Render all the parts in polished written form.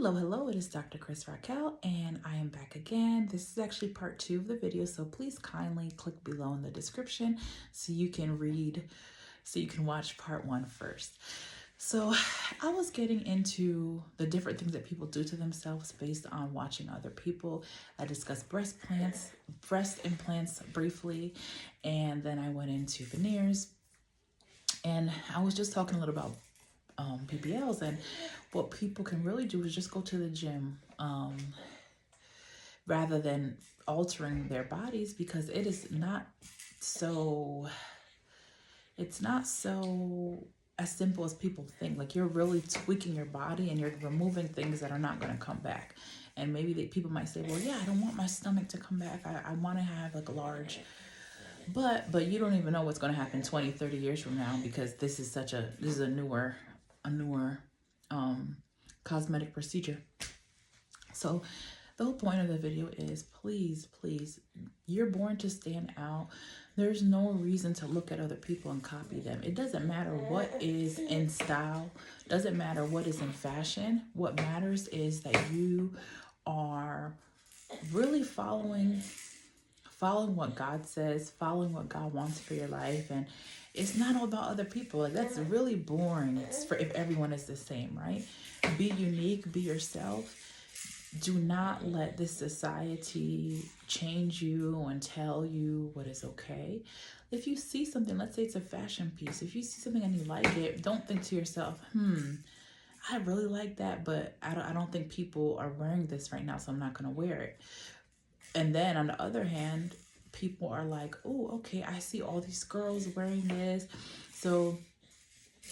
Hello, it is Dr. Askkrystalracquel and I am back again. This is actually part 2 of the video, so please kindly click below in the description so you can watch part 1 first. So I was getting into the different things that people do to themselves based on watching other people. I discussed breast implants briefly, and then I went into veneers, and I was just talking a little about BBLs, and what people can really do is just go to the gym rather than altering their bodies, because it's not so as simple as people think. Like, you're really tweaking your body and you're removing things that are not going to come back. And maybe people might say, well, yeah, I don't want my stomach to come back. I want to have like a large, but you don't even know what's going to happen 20, 30 years from now, because this is a newer cosmetic procedure. So the whole point of the video is, please, you're born to stand out. There's no reason to look at other people and copy them. It doesn't matter what is in style, doesn't matter what is in fashion. What matters is that you are really following what God says, following what God wants for your life. And it's not all about other people. Like, that's really boring. It's for if everyone is the same, right? Be unique, be yourself. Do not let this society change you and tell you what is okay. If you see something, let's say it's a fashion piece, if you see something and you like it, don't think to yourself, I really like that, but I don't think people are wearing this right now, so I'm not going to wear it. And then on the other hand, people are like, oh, okay, I see all these girls wearing this, so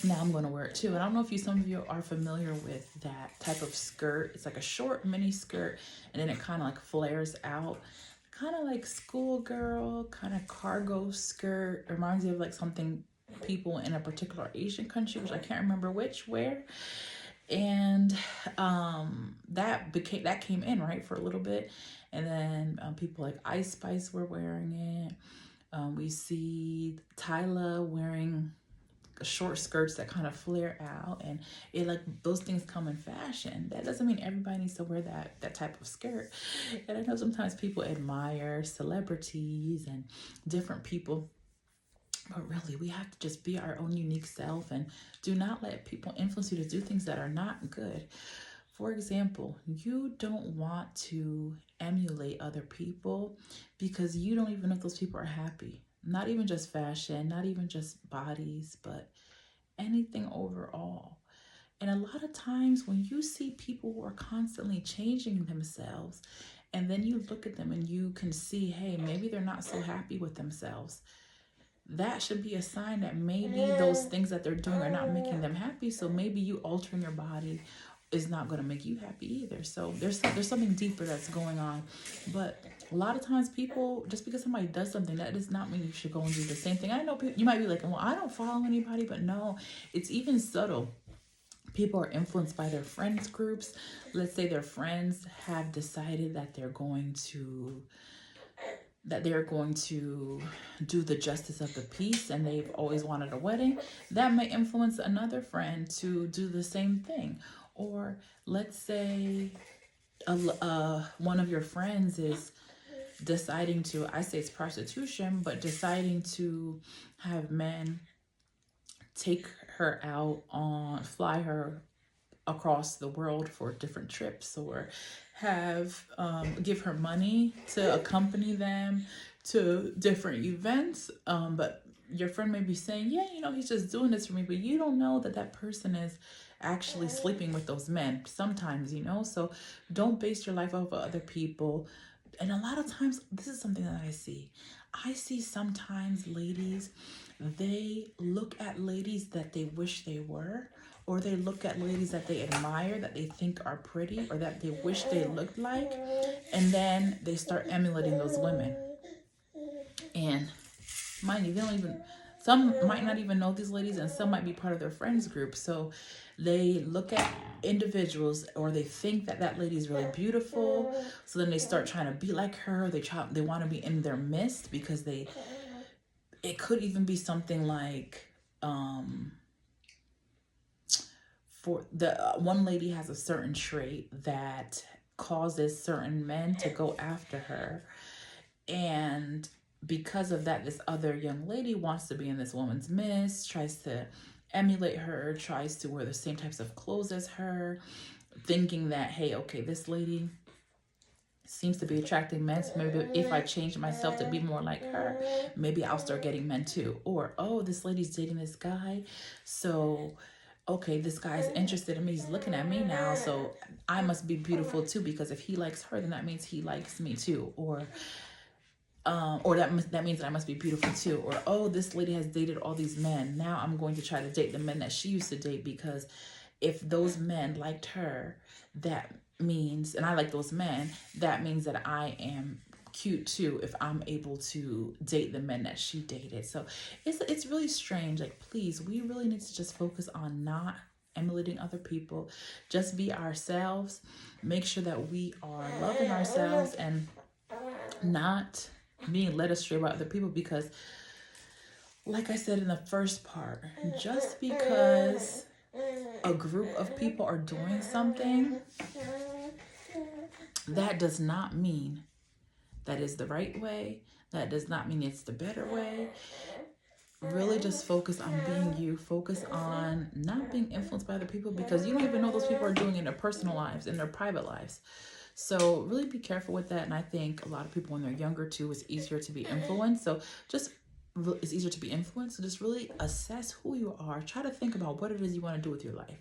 now I'm going to wear it too. And I don't know if some of you are familiar with that type of skirt. It's like a short mini skirt, and then it kind of like flares out, kind of like schoolgirl, kind of cargo skirt. It reminds me of like something people in a particular Asian country, which I can't remember where. And that came in, right, for a little bit. And then people like Ice Spice were wearing it. We see Tyla wearing short skirts that kind of flare out, and those things come in fashion. That doesn't mean everybody needs to wear that type of skirt. And I know sometimes people admire celebrities and different people, but really we have to just be our own unique self and do not let people influence you to do things that are not good. For example, you don't want to emulate other people because you don't even know if those people are happy. Not even just fashion, not even just bodies, but anything overall. And a lot of times when you see people who are constantly changing themselves, and then you look at them and you can see, hey, maybe they're not so happy with themselves, that should be a sign that maybe those things that they're doing are not making them happy. So maybe you altering your body is not going to make you happy either. So there's something deeper that's going on. But a lot of times people, just because somebody does something, that does not mean you should go and do the same thing. I know you might be like, well, I don't follow anybody, but no, it's even subtle. People are influenced by their friends groups. Let's say their friends have decided that they're going to do the justice of the peace, and they've always wanted a wedding. That may influence another friend to do the same thing. Or let's say one of your friends is deciding to, I say it's prostitution, but deciding to have men take her out fly her across the world for different trips, or give her money to accompany them to different events. But your friend may be saying, yeah, he's just doing this for me, but you don't know that person is actually sleeping with those men sometimes, so don't base your life off of other people. And a lot of times, this is something that I see sometimes ladies, they look at ladies that they wish they were, or they look at ladies that they admire, that they think are pretty, or that they wish they looked like, and then they start emulating those women. And mind you, some might not even know these ladies, and some might be part of their friends group. So they look at individuals, or they think that lady is really beautiful, so then they start trying to be like her. They want to be in their midst, because it could even be something like for the one lady has a certain trait that causes certain men to go after her. And because of that, this other young lady wants to be in this woman's midst, tries to emulate her, tries to wear the same types of clothes as her, thinking that, hey, okay, this lady seems to be attracting men, so maybe if I change myself to be more like her, maybe I'll start getting men too. Or, oh, this lady's dating this guy, so okay, this guy's interested in me, he's looking at me now, so I must be beautiful too, because if he likes her, then that means he likes me too. Or that means that I must be beautiful too. Or, oh, this lady has dated all these men, now I'm going to try to date the men that she used to date, because if those men liked her, that means, and I like those men, that means that I am cute too if I'm able to date the men that she dated. So it's really strange. Like, please, we really need to just focus on not emulating other people. Just be ourselves. Make sure that we are loving ourselves and not being led astray by other people, because like I said in the first part, just because a group of people are doing something, that does not mean that is the right way. That does not mean it's the better way. Really just focus on being you. Focus on not being influenced by other people, because you don't even know those people are doing in their personal lives, in their private lives. So really be careful with that. And I think a lot of people when they're younger too, it's easier to be influenced. So it's easier to be influenced. So just really assess who you are. Try to think about what it is you want to do with your life.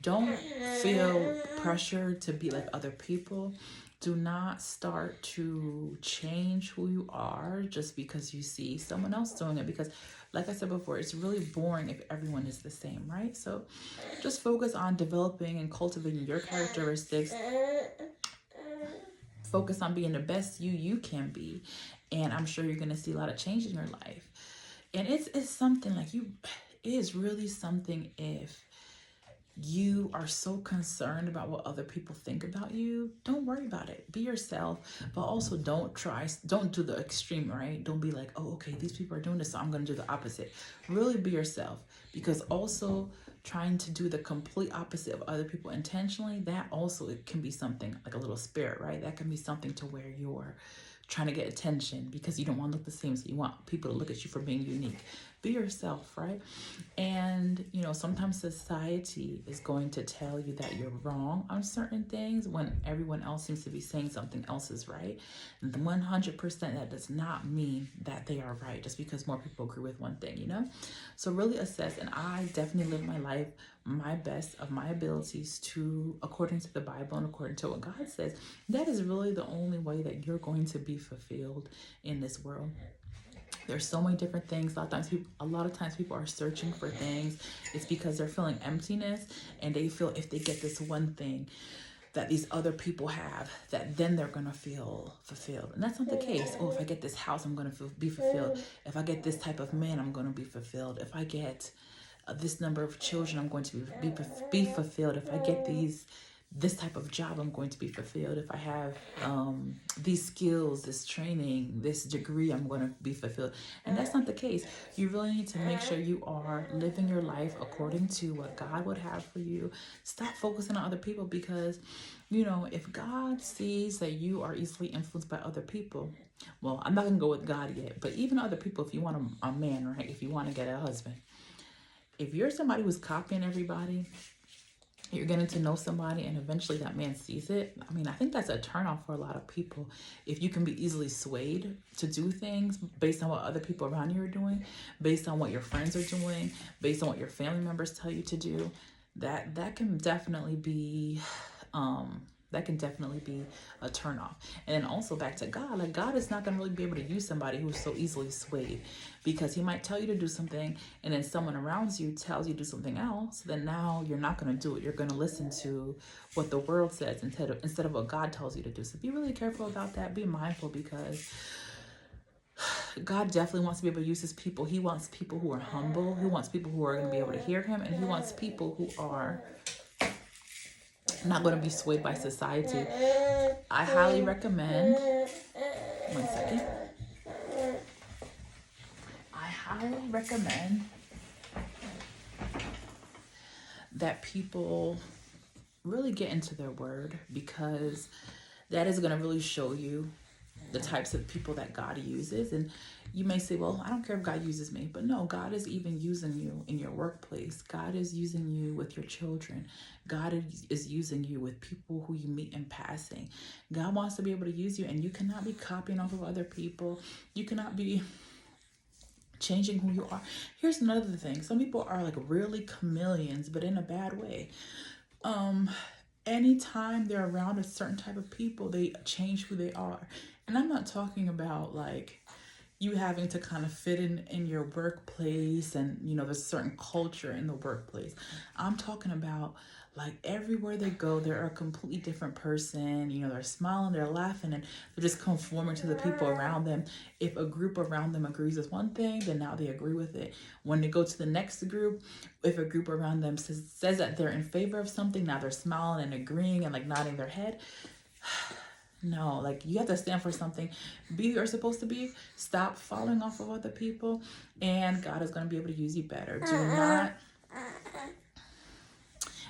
Don't feel pressure to be like other people. Do not start to change who you are just because you see someone else doing it. Because like I said before, it's really boring if everyone is the same, right? So just focus on developing and cultivating your characteristics. Focus on being the best you can be. And I'm sure you're going to see a lot of change in your life. And it's something like it is really something if you are so concerned about what other people think about you. Don't worry about it. Be yourself, but also don't do the extreme, right? Don't be like, oh, okay, these people are doing this, so I'm going to do the opposite. Really be yourself, because also trying to do the complete opposite of other people intentionally, that also, it can be something like a little spirit, right? That can be something to where you're trying to get attention because you don't want to look the same, so you want people to look at you for being unique. Be yourself, right? And sometimes society is going to tell you that you're wrong on certain things when everyone else seems to be saying something else is right. And 100%, that does not mean that they are right just because more people agree with one thing, So really assess. And I definitely live my life my best of my abilities to according to the Bible and according to what God says. That is really the only way that you're going to be fulfilled in this world. There's so many different things. A lot of times people are searching for things. It's because they're feeling emptiness, and they feel if they get this one thing that these other people have, that then they're going to feel fulfilled. And that's not the case. Oh, if I get this house, I'm going to be fulfilled. If I get this type of man, I'm going to be fulfilled. If I get this number of children, I'm going to be fulfilled. If I get this type of job, I'm going to be fulfilled. If I have these skills, this training, this degree, I'm going to be fulfilled. And that's not the case. You really need to make sure you are living your life according to what God would have for you. Stop focusing on other people, because, if God sees that you are easily influenced by other people, well, I'm not going to go with God yet, but even other people, if you want a man, right? If you want to get a husband, if you're somebody who's copying everybody, you're getting to know somebody and eventually that man sees it. I think that's a turnoff for a lot of people. If you can be easily swayed to do things based on what other people around you are doing, based on what your friends are doing, based on what your family members tell you to do, that can definitely be a turnoff. And then also back to God, like God is not going to really be able to use somebody who's so easily swayed, because he might tell you to do something and then someone around you tells you to do something else. Then now you're not going to do it. You're going to listen to what the world says instead of what God tells you to do. So be really careful about that. Be mindful, because God definitely wants to be able to use his people. He wants people who are humble. He wants people who are going to be able to hear him. And he wants people who are not going to be swayed by society. I highly recommend, one second. I highly recommend that people really get into their word, because that is going to really show you the types of people that God uses. And you may say, well, I don't care if God uses me. But no, God is even using you in your workplace. God is using you with your children. God is using you with people who you meet in passing. God wants to be able to use you, and you cannot be copying off of other people. You cannot be changing who you are. Here's another thing. Some people are like really chameleons, but in a bad way. Anytime they're around a certain type of people, they change who they are. And I'm not talking about like you having to kind of fit in your workplace, and there's a certain culture in the workplace. I'm talking about like everywhere they go, they're a completely different person. They're smiling, they're laughing, and they're just conforming to the people around them. If a group around them agrees with one thing, then now they agree with it. When they go to the next group, if a group around them says that they're in favor of something, now they're smiling and agreeing and like nodding their head. No, like you have to stand for something. Be who you're supposed to be. Stop falling off of other people, and God is going to be able to use you better. Do not.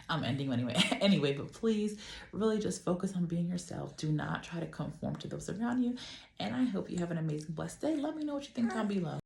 I'm ending anyway. Anyway, but please really just focus on being yourself. Do not try to conform to those around you. And I hope you have an amazing, blessed day. Let me know what you think down below.